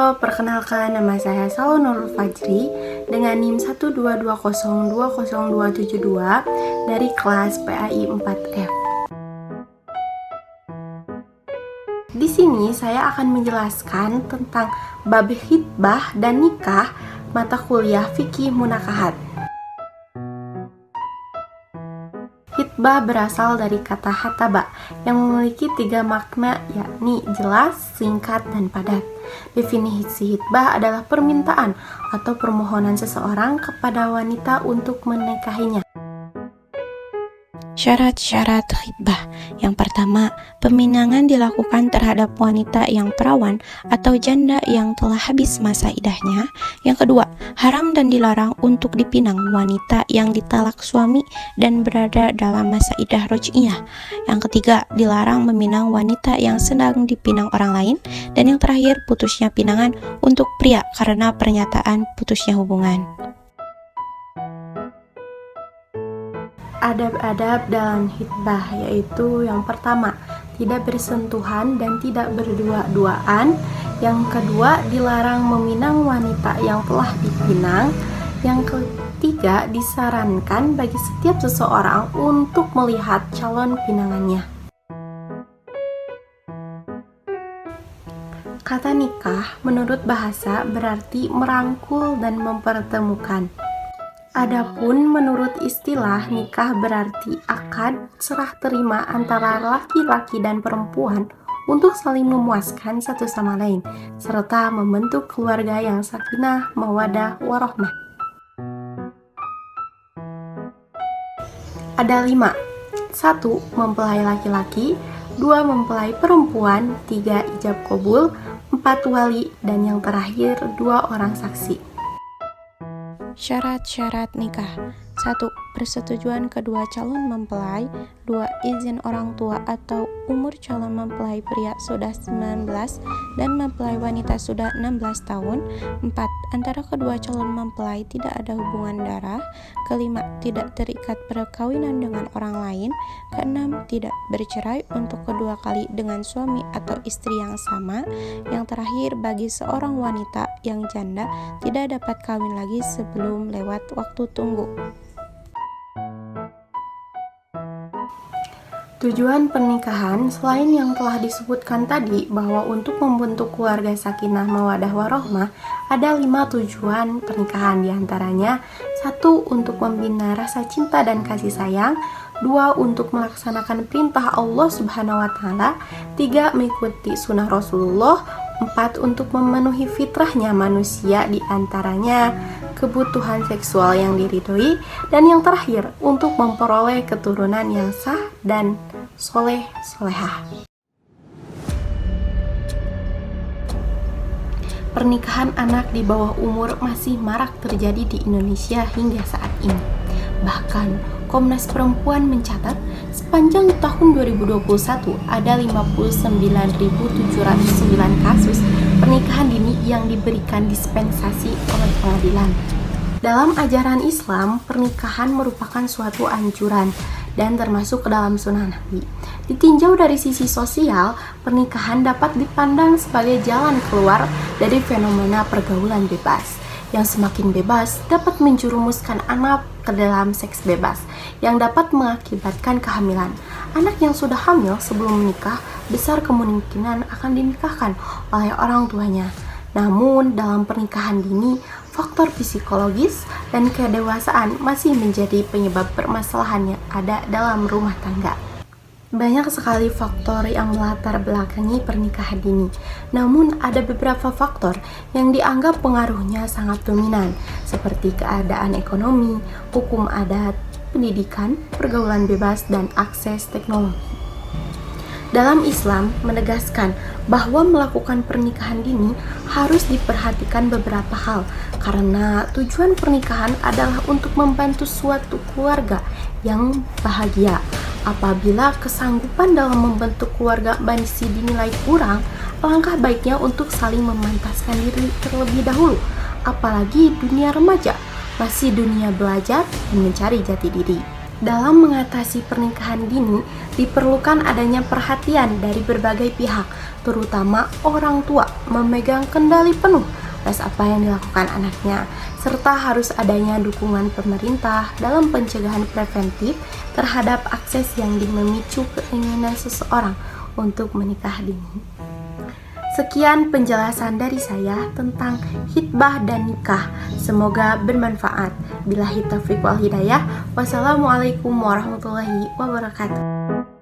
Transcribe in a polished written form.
Halo, perkenalkan nama saya Salwa Nurul Fajri dengan NIM 122020272 dari kelas PAI 4F. Di sini saya akan menjelaskan tentang bab khitbah dan nikah mata kuliah fikih munakahat. Khitbah berasal dari kata hataba yang memiliki 3 makna, yakni jelas, singkat, dan padat. Definisi khitbah adalah permintaan atau permohonan seseorang kepada wanita untuk menikahinya. Syarat-syarat khitbah. Yang pertama, peminangan dilakukan terhadap wanita yang perawan atau janda yang telah habis masa idahnya. Yang kedua, haram dan dilarang untuk dipinang wanita yang ditalak suami dan berada dalam masa idah roj'iyah. Yang ketiga, dilarang meminang wanita yang sedang dipinang orang lain. Dan yang terakhir, putusnya pinangan untuk pria karena pernyataan putusnya hubungan. Adab-adab dalam khitbah yaitu yang pertama, tidak bersentuhan dan tidak berdua-duaan. Yang kedua, dilarang meminang wanita yang telah dipinang. Yang ketiga, disarankan bagi setiap seseorang untuk melihat calon pinangannya. Kata nikah menurut bahasa berarti merangkul dan mempertemukan. Adapun menurut istilah, nikah berarti akad serah terima antara laki-laki dan perempuan untuk saling memuaskan satu sama lain, serta membentuk keluarga yang sakinah, mawaddah, warahmah. Ada 5. 1. Mempelai laki-laki. 2. Mempelai perempuan. 3. Ijab qabul. 4. Wali. Dan yang terakhir 2 orang saksi. Syarat-syarat nikah. 1. Persetujuan kedua calon mempelai. 2. Izin orang tua atau umur calon mempelai pria sudah 19 dan mempelai wanita sudah 16 tahun. 4. Antara kedua calon mempelai tidak ada hubungan darah. Kelima, tidak terikat perkawinan dengan orang lain. Keenam, tidak bercerai untuk kedua kali dengan suami atau istri yang sama. Yang terakhir, bagi seorang wanita yang janda tidak dapat kawin lagi sebelum lewat waktu tunggu. Tujuan pernikahan selain yang telah disebutkan tadi bahwa untuk membentuk keluarga sakinah mawaddah warahmah, ada 5 tujuan pernikahan, diantaranya 1. Untuk membina rasa cinta dan kasih sayang. 2. Untuk melaksanakan perintah Allah Subhanahu wa Ta'ala. 3. Mengikuti sunnah Rasulullah. 4. Untuk memenuhi fitrahnya manusia, diantaranya kebutuhan seksual yang diridhoi. Dan yang terakhir, untuk memperoleh keturunan yang sah dan soleh-solehah. Pernikahan anak di bawah umur masih marak terjadi di Indonesia hingga saat ini. Bahkan, Komnas Perempuan mencatat sepanjang tahun 2021 ada 59.709 kasus pernikahan dini yang diberikan dispensasi oleh pengadilan. Dalam ajaran Islam, pernikahan merupakan suatu anjuran dan termasuk ke dalam sunnah Nabi. Ditinjau dari sisi sosial, pernikahan dapat dipandang sebagai jalan keluar dari fenomena pergaulan bebas. Yang semakin bebas dapat menjerumuskan anak ke dalam seks bebas yang dapat mengakibatkan kehamilan. Anak yang sudah hamil sebelum menikah besar kemungkinan akan dinikahkan oleh orang tuanya. Namun dalam pernikahan dini, faktor psikologis dan kedewasaan masih menjadi penyebab permasalahan yang ada dalam rumah tangga. Banyak sekali faktor yang melatar belakangi pernikahan dini. Namun ada beberapa faktor yang dianggap pengaruhnya sangat dominan, seperti keadaan ekonomi, hukum adat, pendidikan, pergaulan bebas, dan akses teknologi. Dalam Islam menegaskan bahwa melakukan pernikahan dini harus diperhatikan beberapa hal, karena tujuan pernikahan adalah untuk membantu suatu keluarga yang bahagia. Apabila kesanggupan dalam membentuk keluarga masih dinilai kurang, alangkah baiknya untuk saling memantaskan diri terlebih dahulu. Apalagi dunia remaja, masih dunia belajar dan mencari jati diri. Dalam mengatasi pernikahan dini, diperlukan adanya perhatian dari berbagai pihak, terutama orang tua memegang kendali penuh atas apa yang dilakukan anaknya, serta harus adanya dukungan pemerintah dalam pencegahan preventif terhadap akses yang memicu keinginan seseorang untuk menikah dini. Sekian penjelasan dari saya tentang hitbah dan nikah. Semoga bermanfaat. Billahi taufiq wal hidayah. Wassalamualaikum warahmatullahi wabarakatuh.